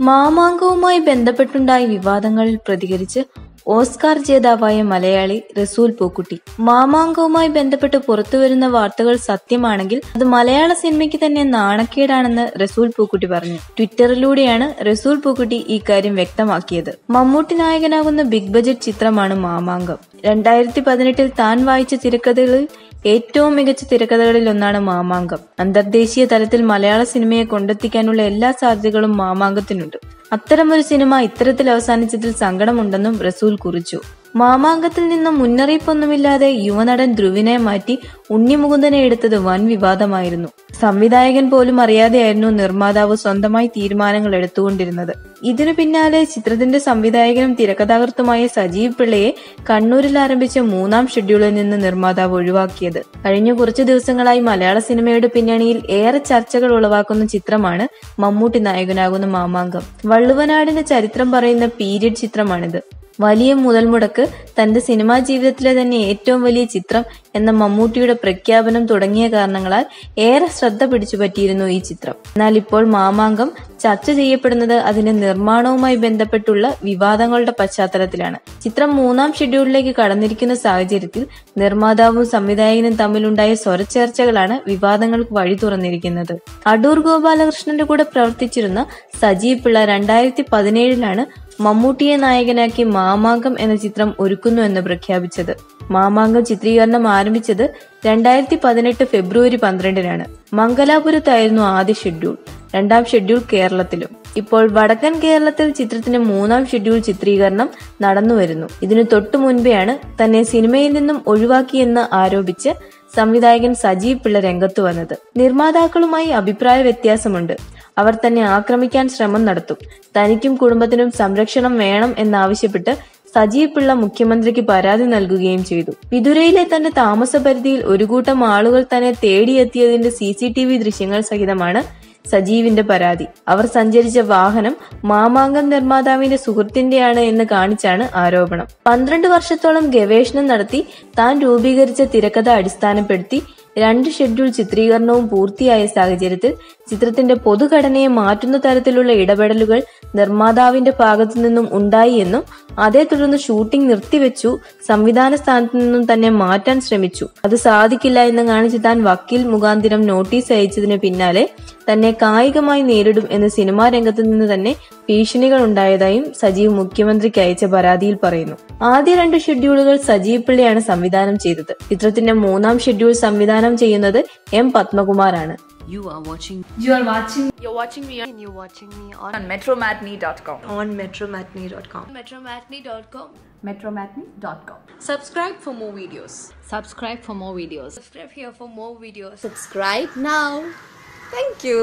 മാമാങ്കവുമായി ബന്ധപ്പെട്ടുണ്ടായ വിവാദങ്ങളിൽ പ്രതികരിച്ച് ഓസ്കാർ ജേതാവായ മലയാളി റസൂൽ പൂക്കുട്ടി. മാമാങ്കവുമായി ബന്ധപ്പെട്ട് പുറത്തുവരുന്ന വാർത്തകൾ സത്യമാണെങ്കിൽ അത് മലയാള സിനിമയ്ക്ക് തന്നെ നാണക്കേടാണെന്ന് റസൂൽ പൂക്കുട്ടി പറഞ്ഞു. ട്വിറ്ററിലൂടെയാണ് റസൂൽ പൂക്കുട്ടി ഈ കാര്യം വ്യക്തമാക്കിയത്. മമ്മൂട്ടി നായകനാകുന്ന ബിഗ് ബജറ്റ് ചിത്രമാണ് മാമാങ്കം. 2018 താൻ വായിച്ച തിരക്കഥകളിൽ ഏറ്റവും മികച്ച തിരക്കഥകളിൽ ഒന്നാണ് മാമാങ്കം. അന്തർദേശീയ തലത്തിൽ മലയാള സിനിമയെ കൊണ്ടെത്തിക്കാനുള്ള എല്ലാ സാധ്യതകളും മാമാങ്കത്തിനുണ്ട്. അത്തരമൊരു സിനിമ ഇത്തരത്തിൽ അവസാനിച്ചതിൽ സങ്കടമുണ്ടെന്നും റസൂൽ കുറിച്ചു. മാമാങ്കത്തിൽ നിന്നും മുന്നറിയിപ്പൊന്നുമില്ലാതെ യുവനടൻ ധ്രുവിനെ മാറ്റി ഉണ്ണിമുകുന്ദനെ എടുത്തത് വൻ വിവാദമായിരുന്നു. സംവിധായകൻ പോലും അറിയാതെയായിരുന്നു നിർമ്മാതാവ് സ്വന്തമായി തീരുമാനങ്ങൾ എടുത്തുകൊണ്ടിരുന്നത്. ഇതിനു പിന്നാലെ ചിത്രത്തിന്റെ സംവിധായകനും തിരക്കഥാകൃത്തുമായ സജീവ് പിള്ളയെ കണ്ണൂരിൽ ആരംഭിച്ച 3-ാം ഷെഡ്യൂളിൽ നിന്ന് നിർമ്മാതാവ് ഒഴിവാക്കിയത്. കഴിഞ്ഞ കുറച്ചു ദിവസങ്ങളായി മലയാള സിനിമയുടെ പിന്നണിയിൽ ഏറെ ചർച്ചകൾ ഉളവാക്കുന്ന ചിത്രമാണ് മമ്മൂട്ടി നായകനാകുന്ന മാമാങ്കം. വള്ളുവനാടിന്റെ ചരിത്രം പറയുന്ന പീരിയഡ് ചിത്രമാണിത്. വലിയ മുതൽമുടക്ക്, തന്റെ സിനിമാ ജീവിതത്തിലെ തന്നെ ഏറ്റവും വലിയ ചിത്രം എന്ന മമ്മൂട്ടിയുടെ പ്രഖ്യാപനം തുടങ്ങിയ കാരണങ്ങളാൽ ഏറെ ശ്രദ്ധ പിടിച്ചുപറ്റിയിരുന്നു ഈ ചിത്രം. എന്നാൽ ഇപ്പോൾ മാമാങ്കം ചർച്ച ചെയ്യപ്പെടുന്നത് അതിന്റെ നിർമ്മാണവുമായി ബന്ധപ്പെട്ടുള്ള വിവാദങ്ങളുടെ പശ്ചാത്തലത്തിലാണ്. ചിത്രം 3-ാം ഷെഡ്യൂളിലേക്ക് കടന്നിരിക്കുന്ന സാഹചര്യത്തിൽ നിർമ്മാതാവും സംവിധായകനും തമ്മിലുണ്ടായ സ്വരച്ചേർച്ചകളാണ് വിവാദങ്ങൾക്ക് വഴി തുറന്നിരിക്കുന്നത്. അടൂർ ഗോപാലകൃഷ്ണന്റെ കൂടെ പ്രവർത്തിച്ചിരുന്ന സജീവ് പിള്ള 2017-ലാണ് മമ്മൂട്ടിയെ നായകനാക്കി മാമാങ്കം എന്ന ചിത്രം ഒരുക്കുന്നു എന്ന് പ്രഖ്യാപിച്ചത്. മാമാങ്കം ചിത്രീകരണം ആരംഭിച്ചത് 2018 ഫെബ്രുവരി 12-നാണ്. മംഗലാപുരത്തായിരുന്നു ആദ്യ ഷെഡ്യൂൾ. 2-ാം ഷെഡ്യൂൾ കേരളത്തിലും. ഇപ്പോൾ വടക്കൻ കേരളത്തിൽ ചിത്രത്തിന്റെ 3-ാം ഷെഡ്യൂൾ ചിത്രീകരണം നടന്നുവരുന്നു. ഇതിനു തൊട്ടു മുൻപെയാണ് തന്നെ സിനിമയിൽ നിന്നും ഒഴിവാക്കിയെന്ന് ആരോപിച്ച് സംവിധായകൻ സജീവ് പിള്ള രംഗത്തു വന്നത്. നിർമ്മാതാക്കളുമായി അഭിപ്രായ വ്യത്യാസമുണ്ട്. അവർ തന്നെ ആക്രമിക്കാൻ ശ്രമം നടത്തും. തനിക്കും കുടുംബത്തിനും സംരക്ഷണം വേണം എന്നാവശ്യപ്പെട്ട് സജീവ് പിള്ള മുഖ്യമന്ത്രിക്ക് പരാതി നൽകുകയും ചെയ്തു. വിതുരയിലെ തന്റെ താമസ പരിധിയിൽ ഒരു കൂട്ടം ആളുകൾ തന്നെ തേടിയെത്തിയതിന്റെ CCTV ദൃശ്യങ്ങൾ സഹിതമാണ് സജീവിന്റെ പരാതി. അവർ സഞ്ചരിച്ച വാഹനം മാമാങ്കം നിർമ്മാതാവിന്റെ സുഹൃത്തിന്റെയാണ് എന്ന് കാണിച്ചാണ് ആരോപണം. 12 വർഷത്തോളം ഗവേഷണം നടത്തി താൻ രൂപീകരിച്ച തിരക്കഥ അടിസ്ഥാനപ്പെടുത്തി 2 ഷെഡ്യൂൾ ചിത്രീകരണവും പൂർത്തിയായ സാഹചര്യത്തിൽ ചിത്രത്തിന്റെ പൊതുഘടനയെ മാറ്റുന്ന തരത്തിലുള്ള ഇടപെടലുകൾ നിർമ്മാതാവിന്റെ ഭാഗത്തു നിന്നും ഉണ്ടായി എന്നും അതേ തുടർന്ന് ഷൂട്ടിംഗ് നിർത്തിവെച്ചു, സംവിധാന സ്ഥാനത്തു നിന്നും തന്നെ മാറ്റാൻ ശ്രമിച്ചു, അത് സാധിക്കില്ല എന്ന് കാണിച്ച് താൻ വക്കീൽ മുഖാന്തിരം നോട്ടീസ് അയച്ചതിന് പിന്നാലെ തന്നെ കായികമായി നേരിടും എന്ന് സിനിമാ രംഗത്തു നിന്ന് തന്നെ ഭീഷണികൾ ഉണ്ടായതായും സജീവ് മുഖ്യമന്ത്രിക്ക് അയച്ച പരാതിയിൽ പറയുന്നു. ആദ്യ 2 ഷെഡ്യൂളുകൾ സജീവ് പിള്ളയാണ് സംവിധാനം ചെയ്തത്. ചിത്രത്തിന്റെ 3-ാം ഷെഡ്യൂൾ സംവിധാനം ചെയ്യുന്നത് M. പത്മകുമാറാണ്. You're watching me on metromatney.com. metromatney.com. Subscribe for more videos. Subscribe here for more videos. Subscribe here for more videos. Subscribe now. Thank you.